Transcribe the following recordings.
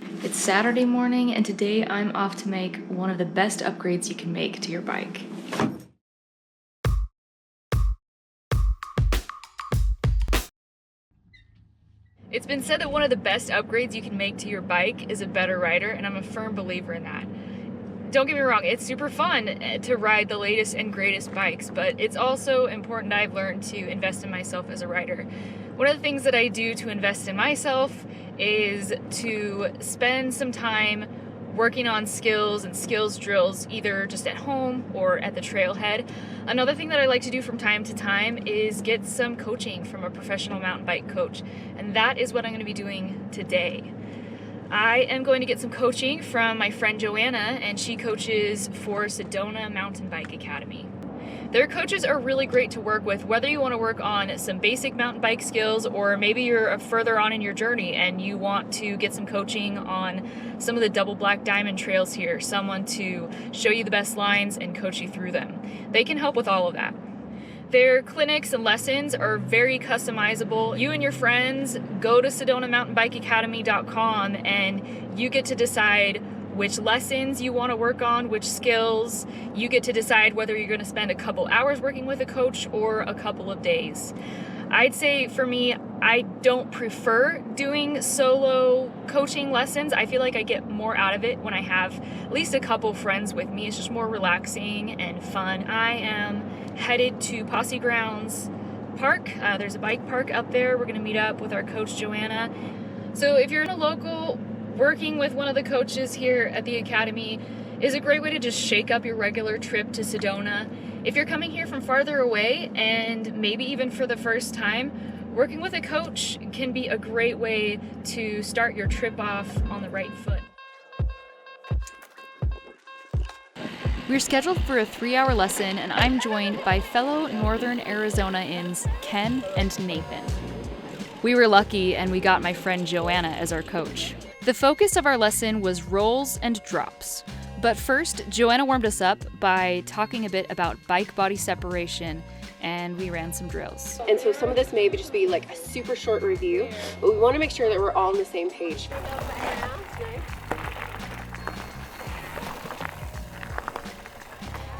It's Saturday morning, and today I'm off to make one of the best upgrades you can make to your bike. It's been said that one of the best upgrades you can make to your bike is a better rider, and I'm a firm believer in that. Don't get me wrong, it's super fun to ride the latest and greatest bikes, but it's also important I've learned to invest in myself as a rider. One of the things that I do to invest in myself is to spend some time working on skills and skills drills, either just at home or at the trailhead. Another thing that I like to do from time to time is get some coaching from a professional mountain bike coach, and that is what I'm going to be doing today. I am going to get some coaching from my friend Joanna, and she coaches for Sedona Mountain Bike Academy. Their coaches are really great to work with, whether you want to work on some basic mountain bike skills or maybe you're further on in your journey and you want to get some coaching on some of the double black diamond trails here, someone to show you the best lines and coach you through them. They can help with all of that. Their clinics and lessons are very customizable. You and your friends go to SedonaMountainBikeAcademy.com and you get to decide which lessons you want to work on, which skills. You get to decide whether you're going to spend a couple hours working with a coach or a couple of days. I'd say for me, I don't prefer doing solo coaching lessons. I feel like I get more out of it when I have at least a couple friends with me. It's just more relaxing and fun. I am headed to Posse Grounds Park. There's a bike park up there. We're going to meet up with our coach, Joanna. So if you're in a local, working with one of the coaches here at the Academy is a great way to just shake up your regular trip to Sedona. If you're coming here from farther away and maybe even for the first time, working with a coach can be a great way to start your trip off on the right foot. We're scheduled for a 3-hour lesson, and I'm joined by fellow Northern Arizonans Ken and Nathan. We were lucky and we got my friend Joanna as our coach. The focus of our lesson was rolls and drops. But first, Joanna warmed us up by talking a bit about bike body separation, and we ran some drills. And so some of this may just be like a super short review, but we want to make sure that we're all on the same page.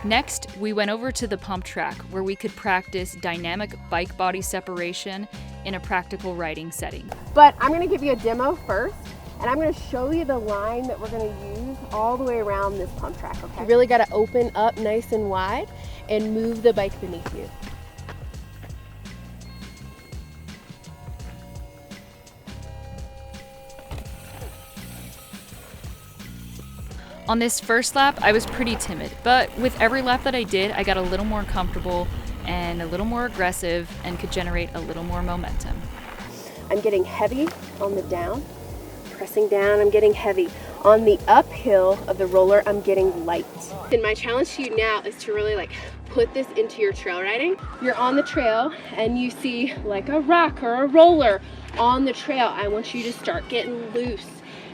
Next, we went over to the pump track where we could practice dynamic bike body separation in a practical riding setting. But I'm going to give you a demo first, and I'm going to show you the line that we're going to use all the way around this pump track, okay? You really got to open up nice and wide and move the bike beneath you. On this first lap, I was pretty timid, but with every lap that I did, I got a little more comfortable and a little more aggressive and could generate a little more momentum. I'm getting heavy on the down, pressing down, I'm getting heavy. On the uphill of the roller, I'm getting light. And my challenge to you now is to really put this into your trail riding. You're on the trail and you see like a rock or a roller on the trail. I want you to start getting loose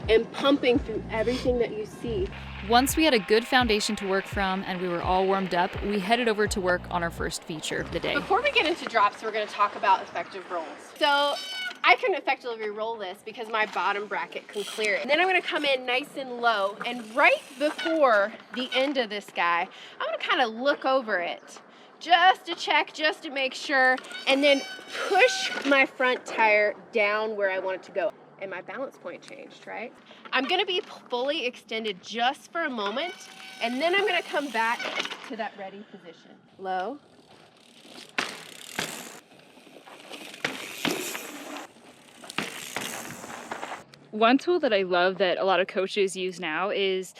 and pumping through everything that you see. Once we had a good foundation to work from and we were all warmed up, we headed over to work on our first feature of the day. Before we get into drops, we're going to talk about effective rolls. So I can effectively roll this because my bottom bracket can clear it. And then I'm going to come in nice and low, and right before the end of this guy, I'm going to kind of look over it just to check, just to make sure, and then push my front tire down where I want it to go. And my balance point changed, right? I'm gonna be fully extended just for a moment, and then I'm gonna come back to that ready position. Low. One tool that I love that a lot of coaches use now is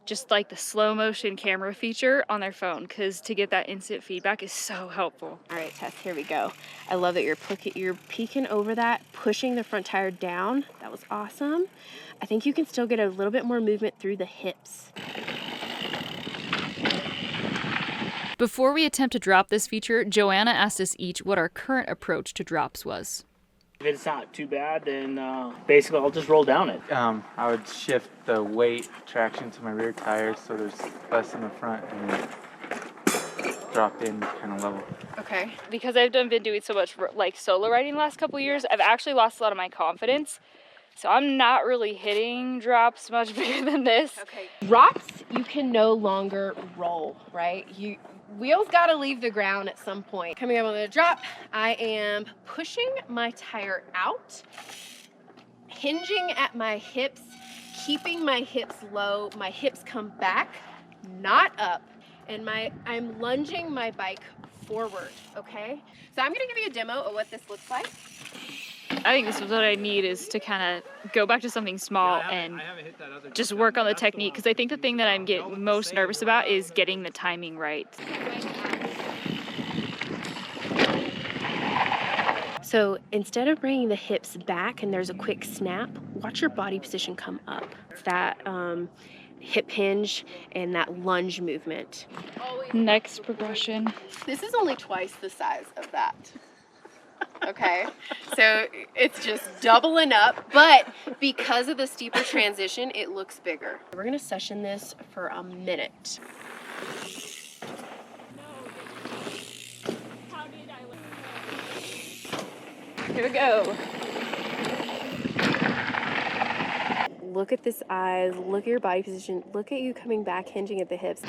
just like the slow motion camera feature on their phone, because to get that instant feedback is so helpful. All right, Tess, here we go. I love that you're peeking over that, pushing the front tire down. That was awesome. I think you can still get a little bit more movement through the hips. Before we attempt to drop this feature, Joanna asked us each what our current approach to drops was. If it's not too bad, then basically I'll just roll down it. I would shift the weight traction to my rear tires so there's less in the front and drop in kind of level. Okay. Because I've been doing so much solo riding the last couple of years, I've actually lost a lot of my confidence. So I'm not really hitting drops much bigger than this. Okay. Drops, you can no longer roll, right? Wheels gotta leave the ground at some point. Coming up on the drop, I am pushing my tire out, hinging at my hips, keeping my hips low. My hips come back, not up, and I'm lunging my bike forward, okay? So I'm gonna give you a demo of what this looks like. I think this is what I need, is to kind of go back to something small and just work on the technique, because I think the thing that I'm most nervous about is getting the timing right. So instead of bringing the hips back and there's a quick snap, watch your body position come up. It's that hip hinge and that lunge movement. Next progression. This is only twice the size of that. Okay, so it's just doubling up, but because of the steeper transition, it looks bigger. We're gonna session this for a minute. Here we go. Look at this eyes, look at your body position, look at you coming back, hinging at the hips.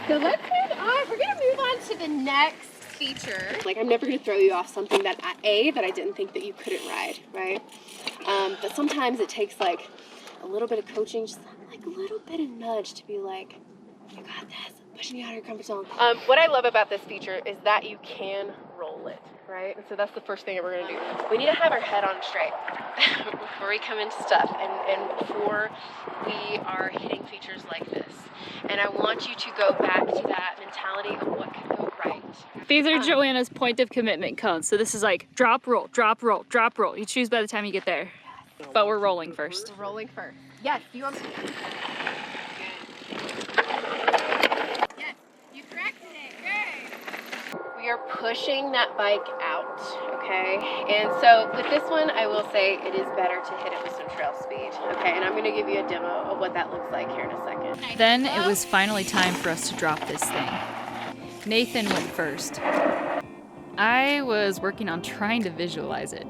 So let's move on. We're gonna move on to the next feature. Like, I'm never gonna throw you off something that that I didn't think that you couldn't ride, right? But sometimes it takes like a little bit of coaching, just like a little bit of nudge to be like, you got this, pushing you out of your comfort zone. What I love about this feature is that you can roll it, right? And so that's the first thing that we're gonna do. We need to have our head on straight before we come into stuff and before we are hitting features like this. And I want you to go back to that mentality of what can go right. These are Joanna's point of commitment cones. So this is like drop, roll, drop, roll, drop, roll. You choose by the time you get there. But we're rolling first. We're rolling first. Yes, you want to. Yes, you corrected it. Good. We are pushing that bike out, okay? And so with this one, I will say it is better to hit it with some trail speed, okay? And I'm going to give you a demo of what that looks like here in a second. Then it was finally time for us to drop this thing. Nathan went first. I was working on trying to visualize it.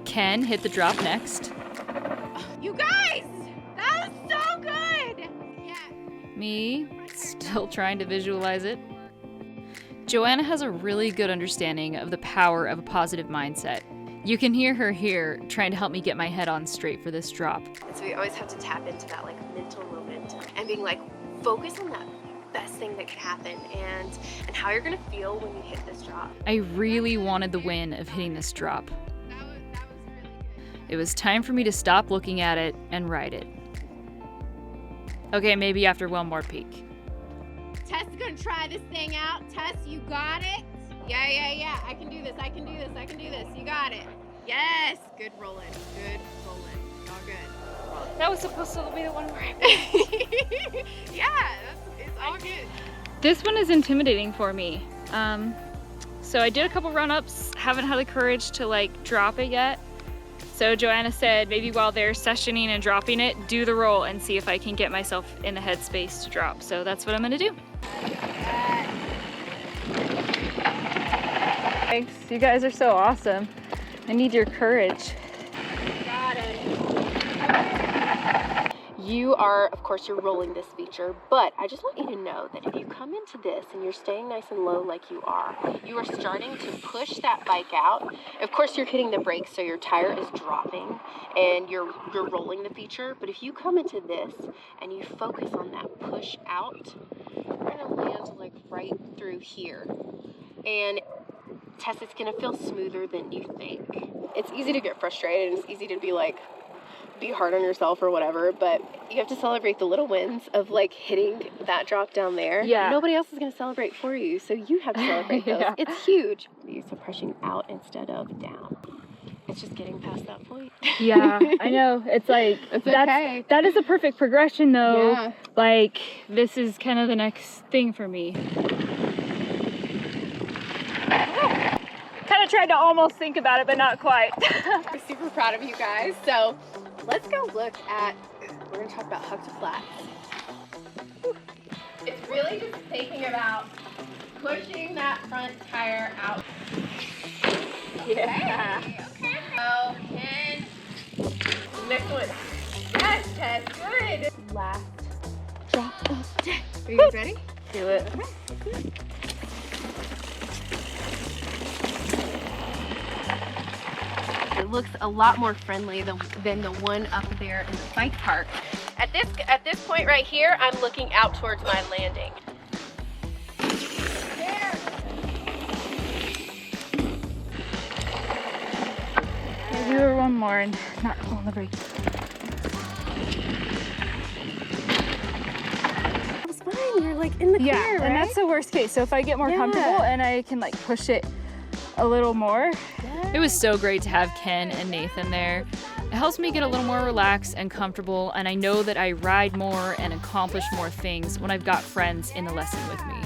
Ken hit the drop next. You guys, that was so good. Yeah. Me, still trying to visualize it. Joanna has a really good understanding of the power of a positive mindset. You can hear her here trying to help me get my head on straight for this drop. So we always have to tap into that like mental momentum and being like, focus on that best thing that could happen and how you're gonna feel when you hit this drop. I really wanted the win of hitting this drop. That was really good. It was time for me to stop looking at it and ride it. Okay, maybe after one more peek. Tess is gonna try this thing out. Tess, you got it? Yeah. I can do this. You got it. Yes. Good rolling. All good. That was supposed to be the one where Yeah, it's all good. This one is intimidating for me. So I did a couple run-ups, haven't had the courage to like drop it yet. So Joanna said maybe while they're sessioning and dropping it, do the roll and see if I can get myself in the headspace to drop. So that's what I'm gonna do. Thanks, you guys are so awesome. I need your courage. Got it. You are, of course, you're rolling this feature, but I just want you to know that if you come into this and you're staying nice and low like you are starting to push that bike out. Of course, you're hitting the brakes, so your tire is dropping and you're rolling the feature. But if you come into this and you focus on that push out, you're gonna land like right through here. And Tess, it's gonna feel smoother than you think. It's easy to get frustrated and it's easy to be like, be hard on yourself or whatever, but you have to celebrate the little wins of like hitting that drop down there. Yeah. Nobody else is going to celebrate for you, so you have to celebrate those. Yeah. It's huge. You're pushing out instead of down. It's just getting past that point. Yeah, I know. It's like, It's okay. that is a perfect progression though. Yeah. Like, this is kind of the next thing for me. Kind of tried to almost think about it, but not quite. I'm super proud of you guys. So let's go look at, we're going to talk about hug to flats. It's really just thinking about pushing that front tire out. Yeah. Okay. Oh, and next one. Yes, Tess, good. Last drop of the day. Are you guys ready? Do it. It looks a lot more friendly than the one up there in the bike park. At this point right here, I'm looking out towards my landing. There. Maybe we're one more and not pulling the brake. That was fine. You're like in the Yeah, clear, and right? that's the worst case. So if I get more comfortable and I can like push it a little more. It was so great to have Ken and Nathan there. It helps me get a little more relaxed and comfortable, and I know that I ride more and accomplish more things when I've got friends in the lesson with me.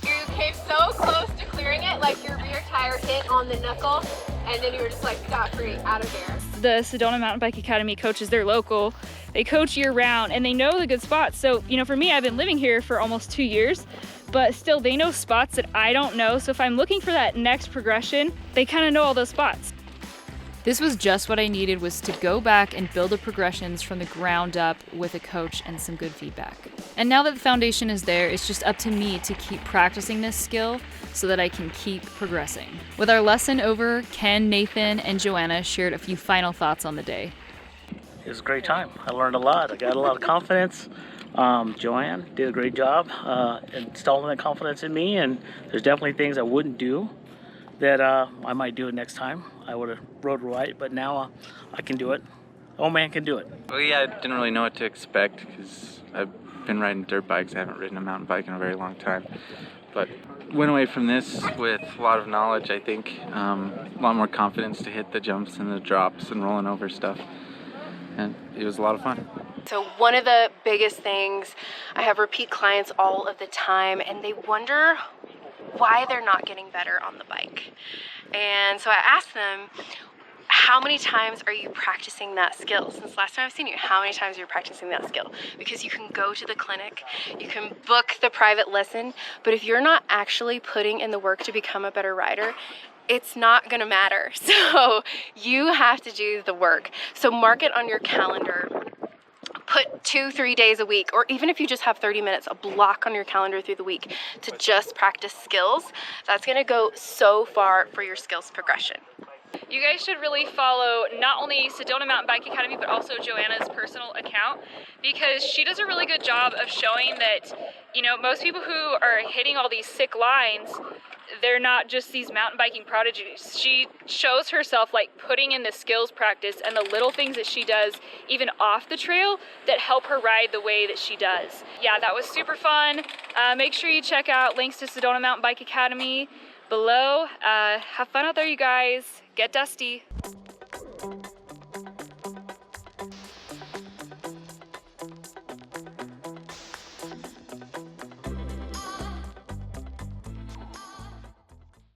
You came so close to clearing it, like your rear tire hit on the knuckle, and then you were just like scot-free out of there. The Sedona Mountain Bike Academy coaches, they're local. They coach year round and they know the good spots. So, you know, for me, I've been living here for almost 2 years, but still they know spots that I don't know. So if I'm looking for that next progression, they kind of know all those spots. This was just what I needed, was to go back and build the progressions from the ground up with a coach and some good feedback. And now that the foundation is there, it's just up to me to keep practicing this skill so that I can keep progressing. With our lesson over, Ken, Nathan, and Joanna shared a few final thoughts on the day. It was a great time. I learned a lot. I got a lot of confidence. Joanne did a great job installing that confidence in me, and there's definitely things I wouldn't do that I might do it next time. I would have rode right, but now I can do it. Oh man can do it. Well, yeah, I didn't really know what to expect because I've been riding dirt bikes. I haven't ridden a mountain bike in a very long time. But went away from this with a lot of knowledge, I think. A lot more confidence to hit the jumps and the drops and rolling over stuff. And it was a lot of fun. So one of the biggest things, I have repeat clients all of the time, and they wonder why they're not getting better on the bike. And so I asked them, how many times are you practicing that skill? Since last time I've seen you, how many times are you practicing that skill? Because you can go to the clinic, you can book the private lesson, but if you're not actually putting in the work to become a better rider, it's not gonna matter. So you have to do the work. So mark it on your calendar. Put 2-3 days a week, or even if you just have 30 minutes, a block on your calendar through the week to just practice skills. That's gonna go so far for your skills progression. You guys should really follow not only Sedona Mountain Bike Academy, but also Joanna's personal account, because she does a really good job of showing that, you know, most people who are hitting all these sick lines, they're not just these mountain biking prodigies. She shows herself like putting in the skills practice and the little things that she does even off the trail that help her ride the way that she does. Yeah, that was super fun. Make sure you check out links to Sedona Mountain Bike Academy below. Have fun out there, you guys. Get dusty.